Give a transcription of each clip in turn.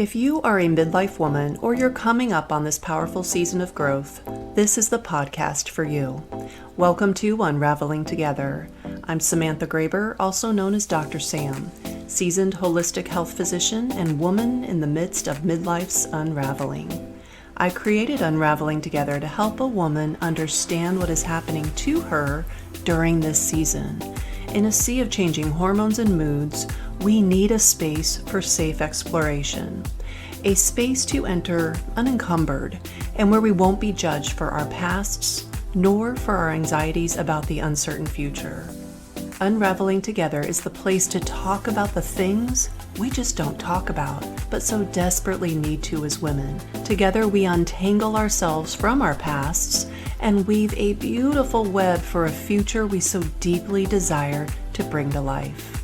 If you are a midlife woman or you're coming up on this powerful season of growth, this is the podcast for you. Welcome to Unraveling Together. I'm Samantha Graber, also known as Dr. Sam, seasoned holistic health physician and woman in the midst of midlife's unraveling. I created Unraveling Together to help a woman understand what is happening to her during this season. In a sea of changing hormones and moods, we need a space for safe exploration, a space to enter unencumbered and where we won't be judged for our pasts nor for our anxieties about the uncertain future. Unraveling Together is the place to talk about the things we just don't talk about, but so desperately need to as women. Together we untangle ourselves from our pasts and weave a beautiful web for a future we so deeply desire to bring to life.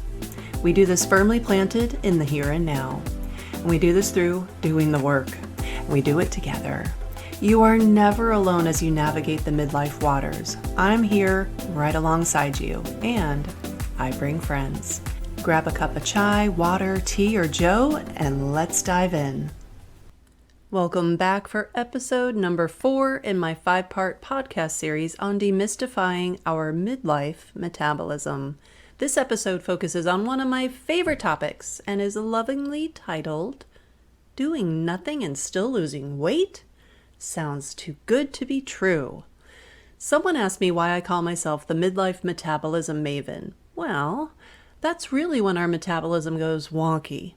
We do this firmly planted in the here and now. And we do this through doing the work. And we do it together. You are never alone as you navigate the midlife waters. I'm here right alongside you, and I bring friends. Grab a cup of chai, water, tea, or joe, and let's dive in. Welcome back for episode number 4 in my 5-part podcast series on demystifying our midlife metabolism. This episode focuses on one of my favorite topics and is lovingly titled, Doing Nothing and Still Losing Weight? Sounds too good to be true. Someone asked me why I call myself the Midlife Metabolism Maven. Well, that's really when our metabolism goes wonky.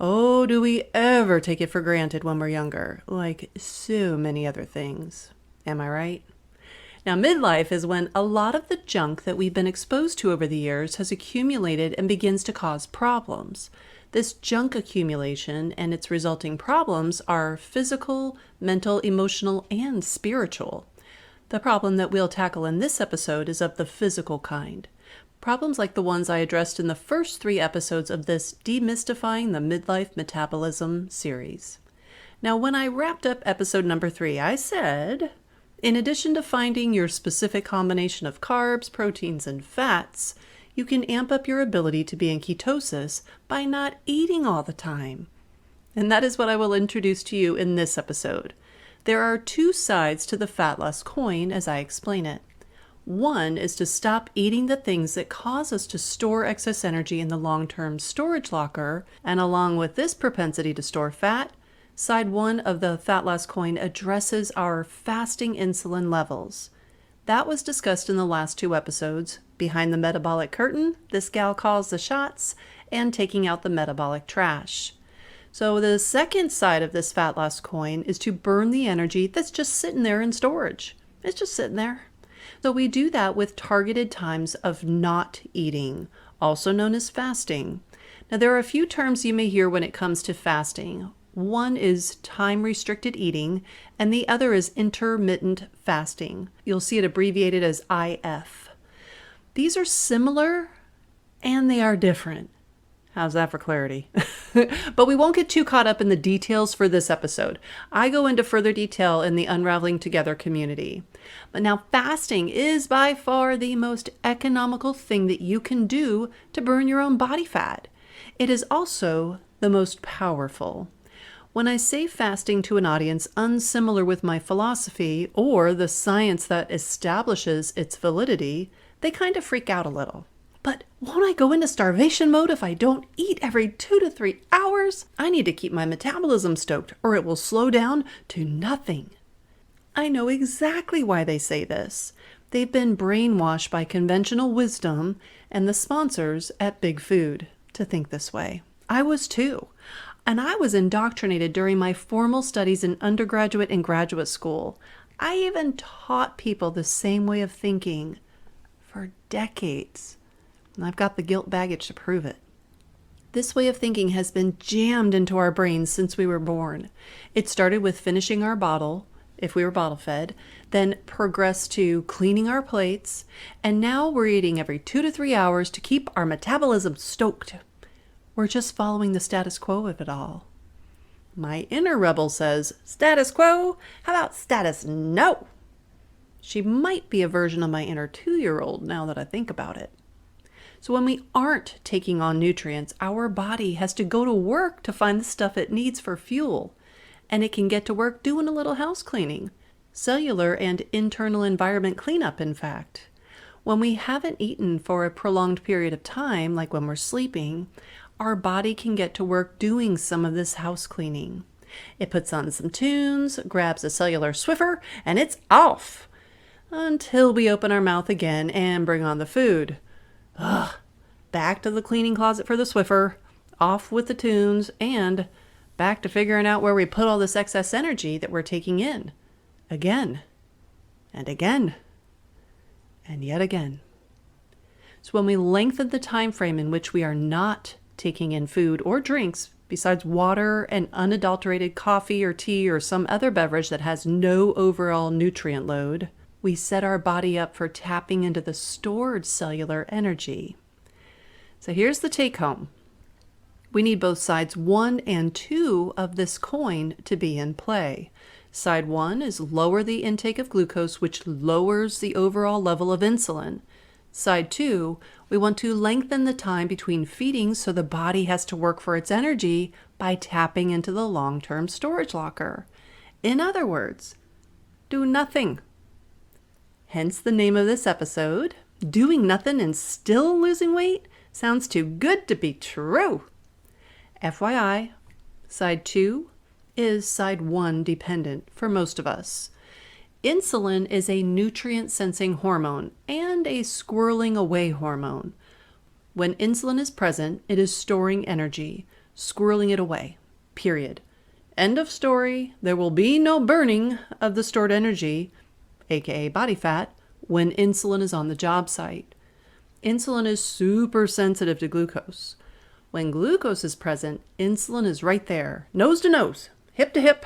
Oh, do we ever take it for granted when we're younger, like so many other things. Am I right? Now, midlife is when a lot of the junk that we've been exposed to over the years has accumulated and begins to cause problems. This junk accumulation and its resulting problems are physical, mental, emotional, and spiritual. The problem that we'll tackle in this episode is of the physical kind. Problems like the ones I addressed in the first 3 episodes of this Demystifying the Midlife Metabolism series. Now, when I wrapped up episode number 3, I said, in addition to finding your specific combination of carbs, proteins, and fats, you can amp up your ability to be in ketosis by not eating all the time. And that is what I will introduce to you in this episode. There are 2 sides to the fat loss coin as I explain it. One is to stop eating the things that cause us to store excess energy in the long-term storage locker, and along with this propensity to store fat, side 1 of the fat loss coin addresses our fasting insulin levels. That was discussed in the last 2 episodes, Behind the Metabolic Curtain, This Gal Calls the Shots, and Taking Out the Metabolic Trash. So the second side of this fat loss coin is to burn the energy that's just sitting there in storage. It's just sitting there. So we do that with targeted times of not eating, also known as fasting. Now there are a few terms you may hear when it comes to fasting. One is time-restricted eating, and the other is intermittent fasting. You'll see it abbreviated as IF. These are similar, and they are different. How's that for clarity? But we won't get too caught up in the details for this episode. I go into further detail in the Unraveling Together community. But now fasting is by far the most economical thing that you can do to burn your own body fat. It is also the most powerful. When I say fasting to an audience unsimilar with my philosophy or the science that establishes its validity, they kind of freak out a little. But won't I go into starvation mode if I don't eat every 2 to 3 hours? I need to keep my metabolism stoked or it will slow down to nothing. I know exactly why they say this. They've been brainwashed by conventional wisdom and the sponsors at Big Food to think this way. I was too. And I was indoctrinated during my formal studies in undergraduate and graduate school. I even taught people the same way of thinking for decades. And I've got the guilt baggage to prove it. This way of thinking has been jammed into our brains since we were born. It started with finishing our bottle, if we were bottle fed, then progressed to cleaning our plates, and now we're eating every 2 to 3 hours to keep our metabolism stoked. We're just following the status quo of it all. My inner rebel says, status quo? How about status no? She might be a version of my inner 2-year-old now that I think about it. So when we aren't taking on nutrients, our body has to go to work to find the stuff it needs for fuel. And it can get to work doing a little house cleaning. Cellular and internal environment cleanup, in fact. When we haven't eaten for a prolonged period of time, like when we're sleeping, our body can get to work doing some of this house cleaning. It puts on some tunes, grabs a cellular Swiffer, and it's off until we open our mouth again and bring on the food. Back to the cleaning closet for the Swiffer, off with the tunes, and back to figuring out where we put all this excess energy that we're taking in. Again, and again, and yet again. So when we lengthen the time frame in which we are not taking in food or drinks besides water and unadulterated coffee or tea or some other beverage that has no overall nutrient load, we set our body up for tapping into the stored cellular energy. So here's the take home. We need both sides 1 and 2 of this coin to be in play. Side 1 is lower the intake of glucose, which lowers the overall level of insulin. Side 2, we want to lengthen the time between feedings so the body has to work for its energy by tapping into the long-term storage locker. In other words, do nothing. Hence the name of this episode, Doing Nothing and Still Losing Weight? Sounds too good to be true. FYI, side 2 is side 1 dependent for most of us. Insulin is a nutrient-sensing hormone and a squirreling away hormone. When insulin is present, it is storing energy, squirreling it away, period. End of story. There will be no burning of the stored energy, aka body fat, when insulin is on the job site. Insulin is super sensitive to glucose. When glucose is present, insulin is right there, nose to nose, hip to hip.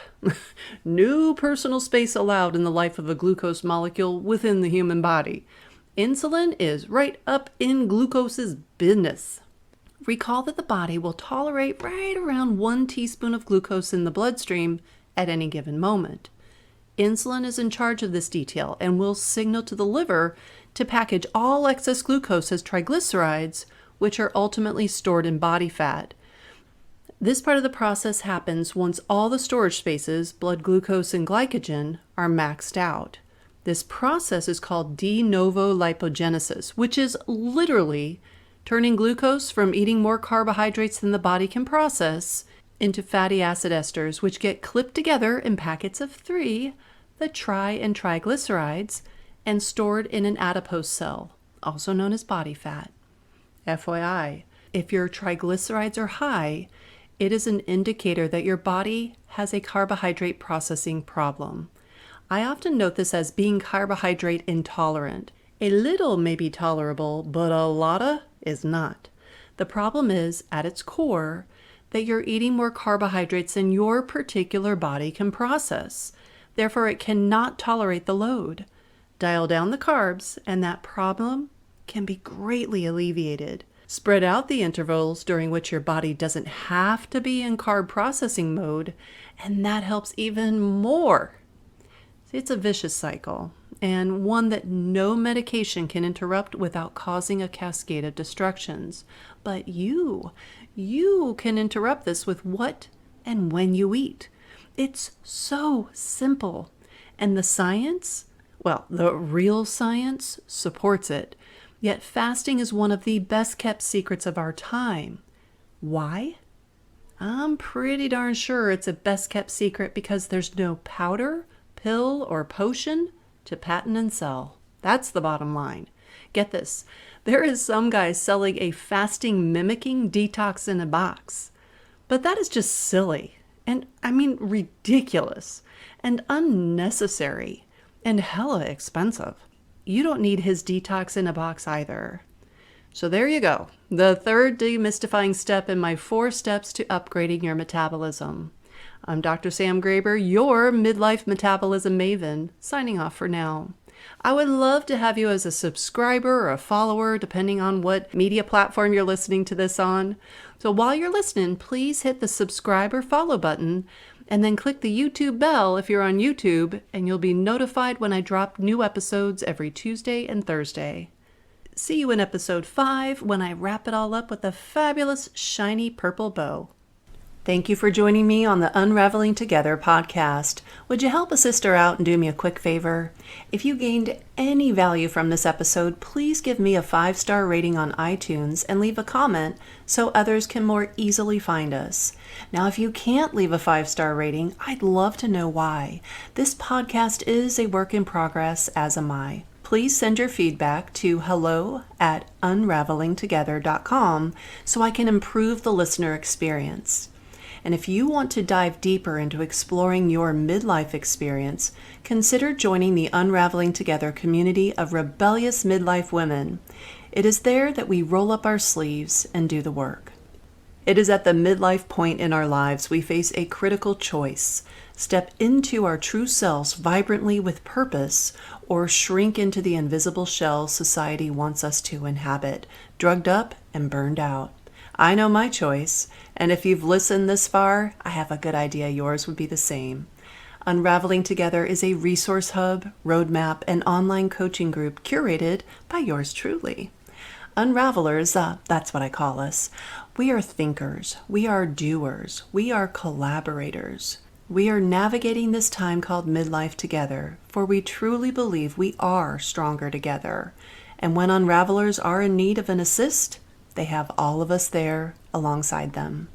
No personal space allowed in the life of a glucose molecule within the human body. Insulin is right up in glucose's business. Recall that the body will tolerate right around 1 teaspoon of glucose in the bloodstream at any given moment. Insulin is in charge of this detail and will signal to the liver to package all excess glucose as triglycerides, which are ultimately stored in body fat. This part of the process happens once all the storage spaces, blood glucose and glycogen, are maxed out. This process is called de novo lipogenesis, which is literally turning glucose from eating more carbohydrates than the body can process into fatty acid esters, which get clipped together in packets of 3, the tri and triglycerides, and stored in an adipose cell, also known as body fat. FYI, if your triglycerides are high, it is an indicator that your body has a carbohydrate processing problem. I often note this as being carbohydrate intolerant. A little may be tolerable, but a lotta is not. The problem is, at its core, that you're eating more carbohydrates than your particular body can process. Therefore, it cannot tolerate the load. Dial down the carbs, and that problem can be greatly alleviated. Spread out the intervals during which your body doesn't have to be in carb processing mode, and that helps even more. See, it's a vicious cycle, and one that no medication can interrupt without causing a cascade of destructions. But you can interrupt this with what and when you eat. It's so simple. And the science, well, the real science supports it. Yet fasting is one of the best kept secrets of our time. Why? I'm pretty darn sure it's a best kept secret because there's no powder, pill, or potion to patent and sell. That's the bottom line. Get this. There is some guy selling a fasting mimicking detox in a box. But that is just silly. And I mean ridiculous. And unnecessary. And hella expensive. You don't need his detox in a box either. So there you go. The third demystifying step in my 4 steps to upgrading your metabolism. I'm Dr. Sam Graber, your Midlife Metabolism Maven, signing off for now. I would love to have you as a subscriber or a follower, depending on what media platform you're listening to this on. So while you're listening, please hit the subscribe or follow button, and then click the YouTube bell if you're on YouTube, and you'll be notified when I drop new episodes every Tuesday and Thursday. See you in episode 5 when I wrap it all up with a fabulous shiny purple bow. Thank you for joining me on the Unraveling Together podcast. Would you help a sister out and do me a quick favor? If you gained any value from this episode, please give me a 5-star rating on iTunes and leave a comment so others can more easily find us. Now, if you can't leave a 5-star rating, I'd love to know why. This podcast is a work in progress, as am I. Please send your feedback to hello@unravelingtogether.com so I can improve the listener experience. And if you want to dive deeper into exploring your midlife experience, consider joining the Unraveling Together community of rebellious midlife women. It is there that we roll up our sleeves and do the work. It is at the midlife point in our lives we face a critical choice: step into our true selves vibrantly with purpose, or shrink into the invisible shell society wants us to inhabit, drugged up and burned out. I know my choice, and if you've listened this far, I have a good idea yours would be the same. Unraveling Together is a resource hub, roadmap, and online coaching group curated by yours truly. Unravelers, that's what I call us. We are thinkers, we are doers, we are collaborators. We are navigating this time called midlife together, for we truly believe we are stronger together. And when unravelers are in need of an assist, they have all of us there alongside them.